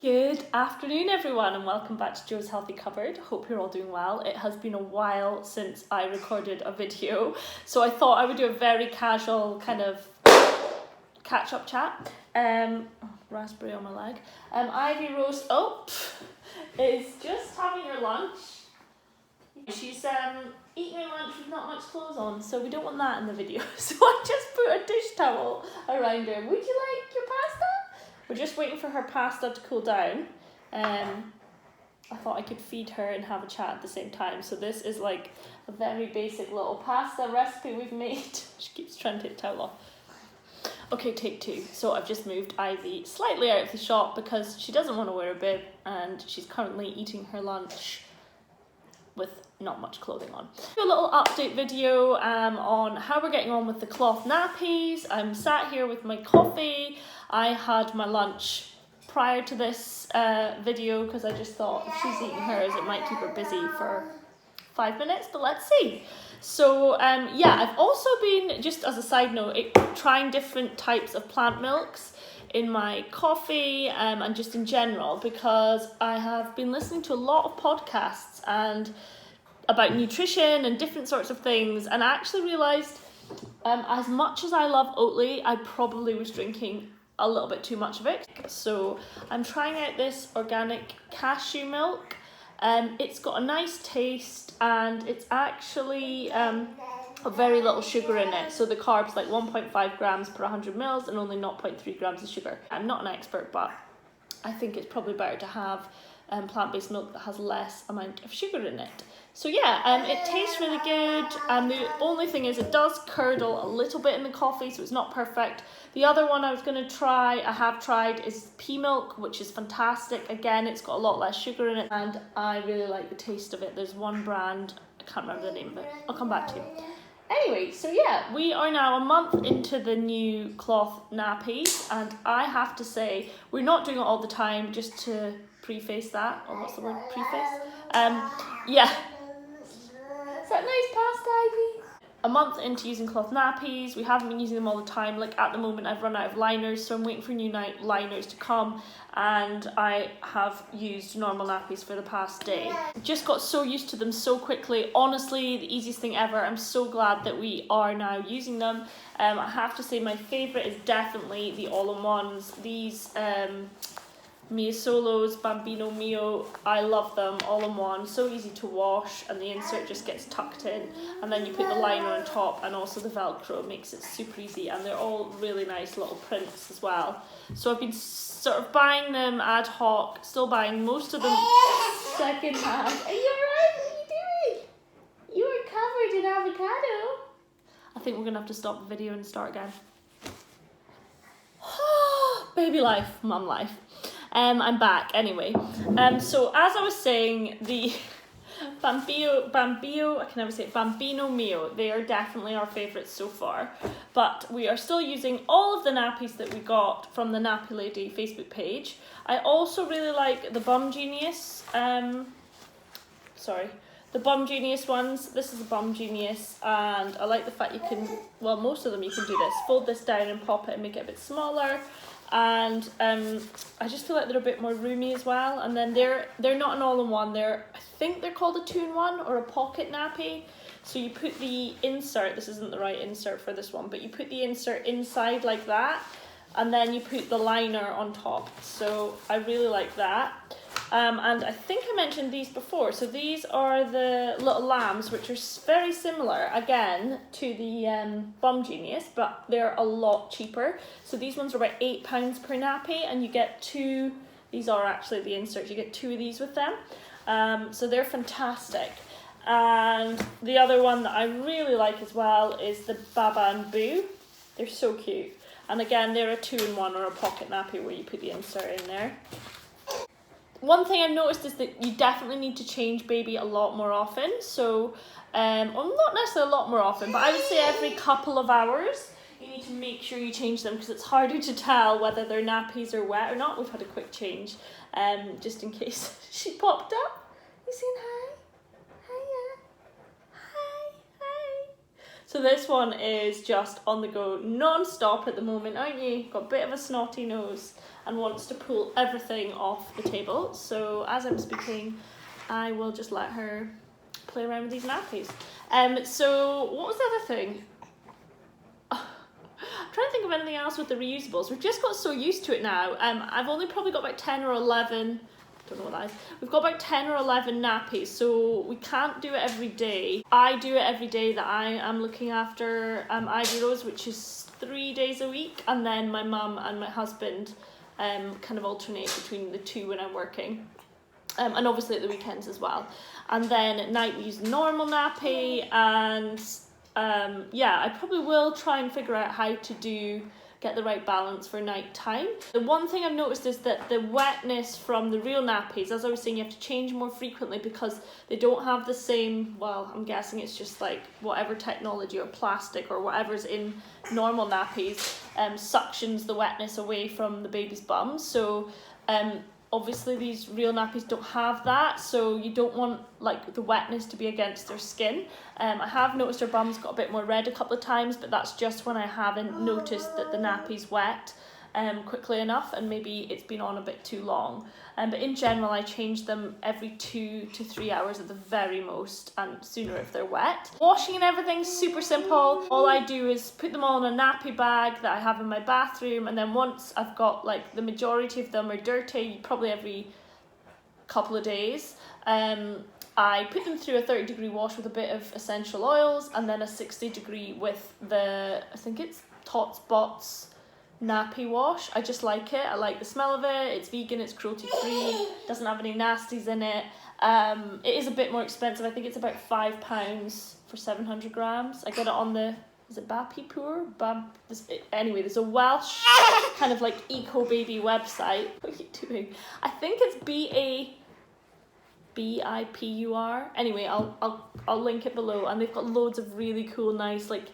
Good afternoon everyone and welcome back to Joe's Healthy Cupboard. Hope you're all doing well. It has been a while since I recorded a video, so I thought I would do a very casual kind of catch-up chat. Raspberry on my leg. Ivy Rose is just having her lunch. She's eating her lunch with not much clothes on, so we don't want that in the video. So I just put a dish towel around her. Would you like your pasta? We're just waiting for her pasta to cool down. I thought I could feed her and have a chat at the same time. So this is like a very basic little pasta recipe we've made. She keeps trying to take the towel off. Okay, take two. So I've just moved Ivy slightly out of the shop because she doesn't want to wear a bib and she's currently eating her lunch with not much clothing on. Do a little update video on how we're getting on with the cloth nappies. I'm sat here with my coffee. I had my lunch prior to this video because I just thought if she's eating hers it might keep her busy for 5 minutes, but let's see. So yeah, I've also been, just as a side note, trying different types of plant milks in my coffee and just in general, because I have been listening to a lot of podcasts and about nutrition and different sorts of things, and I actually realised as much as I love Oatly, I probably was drinking a little bit too much of it. So I'm trying out this organic cashew milk. It's got a nice taste and it's actually a very little sugar in it. So the carbs like 1.5 grams per 100 mils and only 0.3 grams of sugar. I'm not an expert, but I think it's probably better to have plant-based milk that has less amount of sugar in it. So yeah, it tastes really good, and the only thing is it does curdle a little bit in the coffee, so it's not perfect. The other one I have tried, is pea milk, which is fantastic. Again, it's got a lot less sugar in it, and I really like the taste of it. There's one brand, I can't remember the name of it, I'll come back to you. Anyway, so yeah, we are now a month into the new cloth nappies, and I have to say, we're not doing it all the time, just to preface that, or what's the word, preface? Yeah. Is that nice pasta, Ivy? A month into using cloth nappies, we haven't been using them all the time. Like at the moment I've run out of liners, so I'm waiting for new liners to come, and I have used normal nappies for the past day. Just got so used to them so quickly. Honestly, the easiest thing ever. I'm so glad that we are now using them. I have to say my favourite is definitely the all-in-ones. These Mio Solos, Bambino Mio, I love them all in one. So easy to wash, and the insert just gets tucked in, and then you put the liner on top, and also the Velcro makes it super easy, and they're all really nice little prints as well. So I've been sort of buying them ad hoc, still buying most of them second hand. Are you alright? What are you doing? You are covered in avocado. I think we're gonna have to stop the video and start again. Baby life, mum life. I'm back anyway. So as I was saying, the Bambino Mio, they are definitely our favourites so far. But we are still using all of the nappies that we got from the Nappy Lady Facebook page. I also really like the Bum Genius. The Bum Genius ones. This is a Bum Genius, and I like the fact you can, well, most of them you can do this. Fold this down and pop it and make it a bit smaller. And I just feel like they're a bit more roomy as well. And then they're not an all-in-one. I think they're called a 2-in-1 or a pocket nappy. So you put the insert, this isn't the right insert for this one, but you put the insert inside like that, and then you put the liner on top. So I really like that. And I think I mentioned these before. So these are the little lambs, which are very similar, again, to the Bum Genius, but they're a lot cheaper. So these ones are about £8 per nappy, and you get two. These are actually the inserts. You get 2 of these with them. So they're fantastic. And the other one that I really like as well is the Baba and Boo. They're so cute. And again, they're a 2-in-1 or a pocket nappy where you put the insert in there. One thing I've noticed is that you definitely need to change baby a lot more often. So, well, not necessarily a lot more often, but I would say every couple of hours you need to make sure you change them, because it's harder to tell whether their nappies are wet or not. We've had a quick change, just in case she popped up. You saying hi? Hiya. Hi. So this one is just on the go non-stop at the moment, aren't you? Got a bit of a snotty nose and wants to pull everything off the table. So as I'm speaking, I will just let her play around with these nappies. So what was the other thing? I'm trying to think of anything else with the reusables. We've just got so used to it now. I've only probably got about 10 or 11, don't know what that is. We've got about 10 or 11 nappies, so we can't do it every day. I do it every day that I am looking after Ivy Rose, which is 3 days a week, and then my mum and my husband kind of alternate between the two when I'm working. And obviously at the weekends as well. And then at night we use normal nappy, and yeah, I probably will try and figure out how to get the right balance for night time. The one thing I've noticed is that the wetness from the real nappies, as I was saying, you have to change more frequently because they don't have the same, well, I'm guessing it's just like whatever technology or plastic or whatever's in normal nappies suctions the wetness away from the baby's bum. So obviously these real nappies don't have that, so you don't want like the wetness to be against their skin. I have noticed her bum's got a bit more red a couple of times, but that's just when I haven't noticed that the nappy's wet quickly enough, and maybe it's been on a bit too long. But in general, I change them every 2 to 3 hours at the very most, and sooner if they're wet. Washing and everything's super simple. All I do is put them all in a nappy bag that I have in my bathroom, and then once I've got like the majority of them are dirty, probably every couple of days, I put them through a 30-degree wash with a bit of essential oils, and then a 60-degree with the, I think it's Tots Bots nappy wash. I just like it. I like the smell of it. It's vegan, it's cruelty free, doesn't have any nasties in it. It is a bit more expensive. I think it's about £5 for 700 grams. I got it on the, is it Bapipur? Anyway, there's a Welsh kind of like eco baby website. What are you doing? I think it's BABIPUR. Anyway, I'll link it below, and they've got loads of really cool, nice like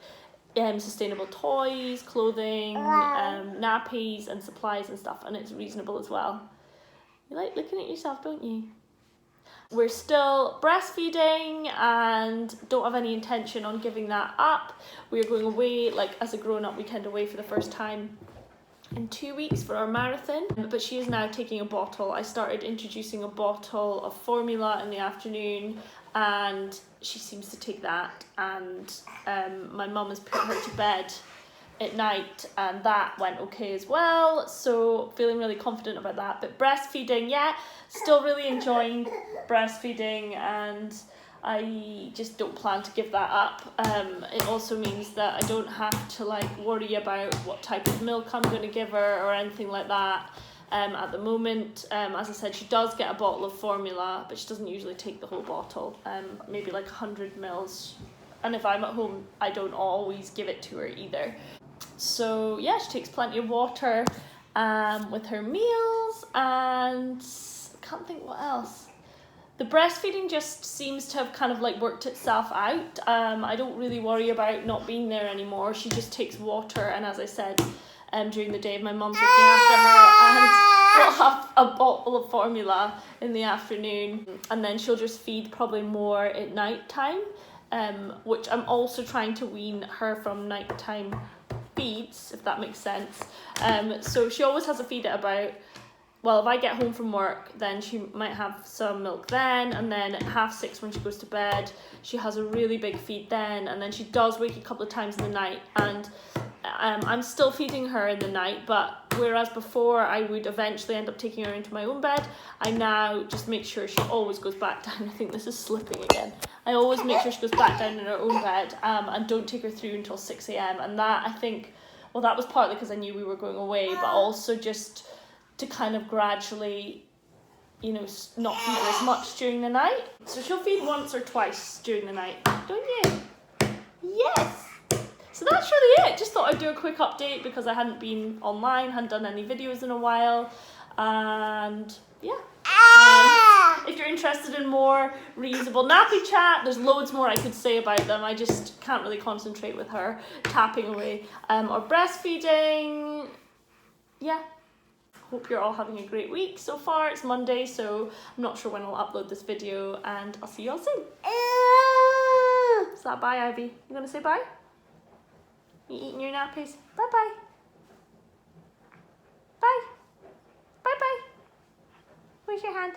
sustainable toys, clothing, nappies and supplies and stuff, and it's reasonable as well. You like looking at yourself, don't you? We're still breastfeeding and don't have any intention on giving that up. We're going away, like as a grown-up weekend away for the first time in 2 weeks for our marathon, but she is now taking a bottle. I started introducing a bottle of formula in the afternoon, and she seems to take that, and my mum has put her to bed at night, and that went okay as well, so feeling really confident about that. But breastfeeding, yeah, still really enjoying breastfeeding, and I just don't plan to give that up. It also means that I don't have to like worry about what type of milk I'm going to give her or anything like that. At the moment, as I said, she does get a bottle of formula, but she doesn't usually take the whole bottle, maybe like 100 mils. And if I'm at home, I don't always give it to her either. So yeah, she takes plenty of water with her meals, and I can't think what else. The breastfeeding just seems to have kind of like worked itself out. I don't really worry about not being there anymore. She just takes water, and as I said, during the day my mum's looking after her, and we'll have a bottle of formula in the afternoon, and then she'll just feed probably more at night time, which I'm also trying to wean her from nighttime feeds, if that makes sense. So she always has a feed at about, well, if I get home from work, then she might have some milk then, and then at 6:30 when she goes to bed, she has a really big feed then, and then she does wake a couple of times in the night, and I'm still feeding her in the night, but whereas before I would eventually end up taking her into my own bed, I now just make sure she always goes back down. I think this is slipping again. I always make sure she goes back down in her own bed, and don't take her through until 6 a.m. And that, I think, well, that was partly because I knew we were going away, but also just to kind of gradually, you know, not feed her as much during the night. So she'll feed once or twice during the night, don't you? Yes! So that's really it. Just thought I'd do a quick update because I hadn't been online, hadn't done any videos in a while, and yeah. If you're interested in more reusable nappy chat, there's loads more I could say about them. I just can't really concentrate with her tapping away. Or breastfeeding. Yeah. Hope you're all having a great week so far. It's Monday, so I'm not sure when I'll upload this video, and I'll see you all soon. Is that bye, Ivy? You gonna say bye? You eating your nappies? Bye-bye. Bye. Bye-bye. Where's your hand?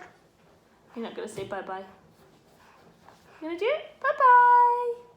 You're not going to say bye-bye. You going to do it? Bye-bye.